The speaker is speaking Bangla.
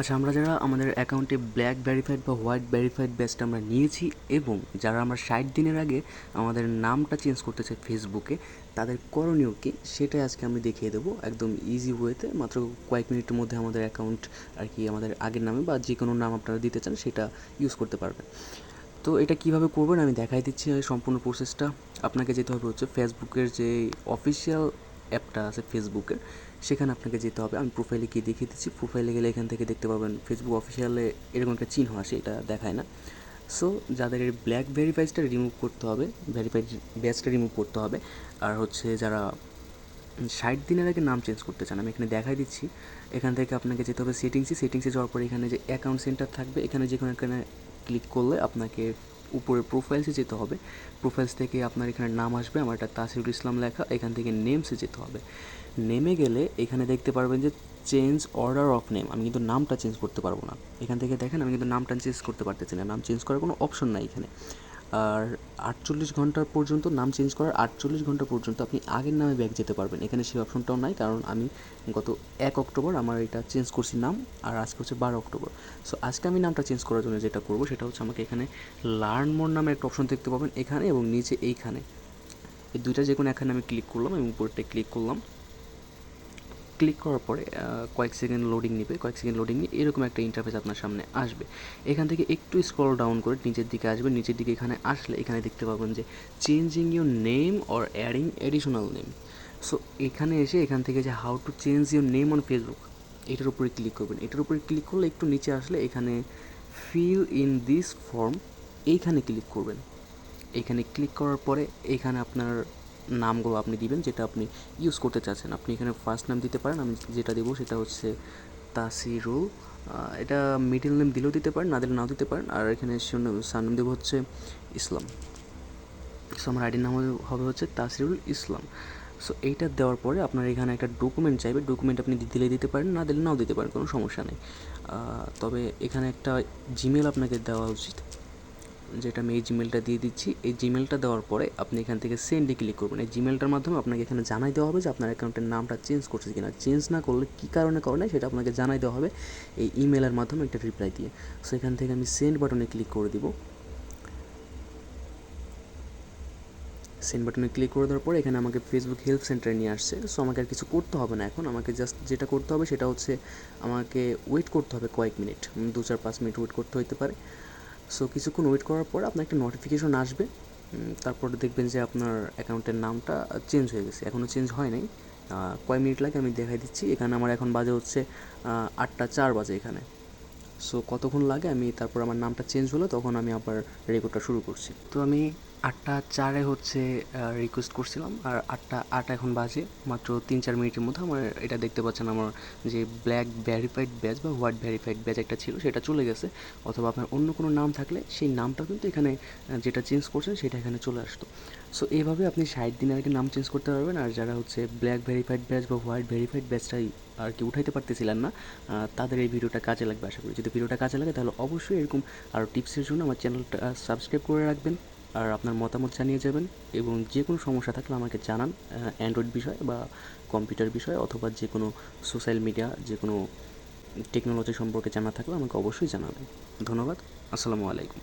আচ্ছা, আমরা যারা আমাদের অ্যাকাউন্টে ব্ল্যাক ভেরিফাইড বা হোয়াইট ভেরিফাইড ব্যাচটা আমরা নিয়েছি এবং যারা আমরা 60 দিনের আগে আমাদের নামটা চেঞ্জ করতে চাই ফেসবুকে, তাদের করণীয় কী সেটাই আজকে আমি দেখিয়ে দেবো একদম ইজি ওয়েতে। মাত্র কয়েক মিনিটের মধ্যে আমাদের অ্যাকাউন্ট আর কি আমাদের আগের নামে বা যে কোনো নাম আপনারা দিতে চান সেটা ইউজ করতে পারবেন। তো এটা কীভাবে করবেন আমি দেখাই দিচ্ছি সম্পূর্ণ প্রসেসটা। আপনাকে যেতে হবে হচ্ছে ফেসবুকের যে অফিসিয়াল অ্যাপটা আছে ফেসবুকের, সেখানে আপনাকে যেতে হবে। আমি প্রোফাইলে গিয়ে দেখিয়ে দিচ্ছি। প্রোফাইলে গেলে এখান থেকে দেখতে পাবেন ফেসবুক অফিসিয়ালে এরকম একটা চিহ্ন আসে, এটা দেখায় না। সো যাদের এই ব্ল্যাক ভেরিফাইজটা রিমুভ করতে হবে, ভেরিফাইড ব্যাচটা রিমুভ করতে হবে, আর হচ্ছে যারা 60 দিনের আগে নাম চেঞ্জ করতে চান, আমি এখানে দেখাই দিচ্ছি। এখান থেকে আপনাকে যেতে হবে সেটিংসে যাওয়ার পরে এখানে যে অ্যাকাউন্ট সেন্টার থাকবে, এখানে যে কোনো এখানে ক্লিক করলে আপনাকে উপরে প্রোফাইলসে যেতে হবে। প্রোফাইলস থেকে আপনার এখানে নাম আসবে, আমার এটা তাসিরুল ইসলাম লেখা। এখান থেকে নেমসে যেতে হবে। নেমে গেলে এখানে দেখতে পারবেন যে চেঞ্জ অর্ডার অফ নেম। আমি কিন্তু নামটা চেঞ্জ করতে পারবো না। এখান থেকে দেখেন আমি কিন্তু নামটা চেঞ্জ করতে পারতেছি না, নাম চেঞ্জ করার কোনো অপশন নাই এখানে। আর 48 ঘন্টা পর্যন্ত নাম চেঞ্জ করার 48 ঘন্টা পর্যন্ত আপনি আগের নামে ব্যাক যেতে পারবেন। এখানে সেই অপশনটাও নাই, কারণ আমি গত 1 অক্টোবর আমার এটা চেঞ্জ করছি নাম, আর আজকে হচ্ছে 12 অক্টোবর। সো আজকে আমি নামটা চেঞ্জ করার জন্য যেটা করবো সেটা হচ্ছে আমাকে এখানে লার্ন মোর নামে একটা অপশন দেখতে পাবেন এখানে এবং নিচে এইখানে, এই দুইটা যে কোনো এখানে আমি ক্লিক করলাম এবং উপরটা ক্লিক করলাম। ক্লিক করার পরে কয়েক সেকেন্ড লোডিং নিয়ে এরকম একটা ইন্টারফেস আপনার সামনে আসবে। এখান থেকে একটু স্ক্রল ডাউন করে নিচের দিকে আসবে। নিচের দিকে এখানে আসলে এখানে দেখতে পাবেন যে changing your name or adding additional name. So এখানে এসে এখান থেকে যে how to change your name on Facebook, এটার উপরে ক্লিক করবেন। এটার উপরে ক্লিক করলে একটু নিচে আসলে এখানে ফিল ইন দিস ফর্ম, এইখানে ক্লিক করবেন। এখানে ক্লিক করার পরে এখানে আপনার নামগুলো আপনি দিবেন যেটা আপনি ইউজ করতে চাচ্ছেন। আপনি এখানে ফার্স্ট নাম দিতে পারেন, আমি যেটা দেবো সেটা হচ্ছে তাসিরুল। এটা মিডল নেম দিলেও দিতে পারেন, না দিলে নাও দিতে পারেন। আর এখানে সারনেম দেবো হচ্ছে ইসলাম। সো আমার আইডির নাম হবে হচ্ছে তাসিরুল ইসলাম। সো এইটা দেওয়ার পরে আপনার এখানে একটা ডকুমেন্ট চাইবে। ডকুমেন্ট আপনি দিলে দিতে পারেন, না দিলে নাও দিতে পারেন, কোনো সমস্যা নেই। তবে এখানে একটা জিমেল আপনাকে দেওয়া উচিত, যেটা আমি এই জিমেলটা দিয়ে দিচ্ছি। এই জিমেলটা দেওয়ার পরে আপনি এখান থেকে সেন্ডে ক্লিক করবেন। এই জিমেলটার মাধ্যমে আপনাকে এখানে জানাই দেওয়া হবে যে আপনার অ্যাকাউন্টের নামটা চেঞ্জ করছে কিনা। চেঞ্জ না করলে কী কারণে করে সেটা আপনাকে জানাই দেওয়া হবে এই ইমেলের মাধ্যমে একটা রিপ্লাই দিয়ে। সো এখান থেকে আমি সেন্ড বাটনে ক্লিক করে দিব। সেন্ড বাটনে ক্লিক করে দেওয়ার পরে এখানে আমাকে ফেসবুক হেল্প সেন্টারে নিয়ে আসছে। সো আমাকে আর কিছু করতে হবে না এখন। আমাকে জাস্ট যেটা করতে হবে সেটা হচ্ছে আমাকে ওয়েট করতে হবে কয়েক মিনিট, 2-4-5 মিনিট ওয়েট করতে হতে পারে। সো কিছুক্ষণ ওয়েট করার পর আপনার একটা নোটিফিকেশন আসবে। তারপরে দেখবেন যে আপনার অ্যাকাউন্টের নামটা চেঞ্জ হয়ে গেছে। এখনও চেঞ্জ হয় নাই, কয় মিনিট লাগে আমি দেখাই দিচ্ছি। এখানে আমার এখন বাজে হচ্ছে 8টা 4 বাজে এখানে। সো কতক্ষণ লাগে আমি তারপর আমার নামটা চেঞ্জ হলো তখন আমি আবার রেকর্ডটা শুরু করছি। তো আমি 8টা 4-এ হচ্ছে রিকোয়েস্ট করছিলাম, আর 8টা 8 এখন বাজে। মাত্র 3-4 মিনিটের মধ্যে আমার এটা দেখতে পাচ্ছেন আমার যে ব্ল্যাক ভেরিফাইড ব্যাচ বা হোয়াইট ভেরিফাইড ব্যাচ একটা ছিল সেটা চলে গেছে। অথবা আপনার অন্য কোনো নাম থাকলে সেই নামটা কিন্তু এখানে যেটা চেঞ্জ করছেন সেটা এখানে চলে আসতো। সো এইভাবে আপনি 60 দিনের আগে নাম চেঞ্জ করতে পারবেন। আর যারা হচ্ছে ব্ল্যাক ভেরিফাইড ব্যাচ বা হোয়াইট ভেরিফাইড ব্যাচটাই আর কি উঠাইতে পারতেছিলেন না, তাদের এই ভিডিওটা কাজে লাগবে আশা করি। যদি ভিডিওটা কাজে লাগে তাহলে অবশ্যই এরকম আরও টিপসের জন্য আমার চ্যানেলটা সাবস্ক্রাইব করে রাখবেন আর আপনার মতামত জানিয়ে যাবেন। এবং যে কোনো সমস্যা থাকলে আমাকে জানান, অ্যান্ড্রয়েড বিষয় বা কম্পিউটার বিষয় অথবা যে কোনো সোশ্যাল মিডিয়া, যে কোনো টেকনোলজি সম্পর্কে জানা থাকলে আমাকে অবশ্যই জানাবেন। ধন্যবাদ। আসসালামু আলাইকুম।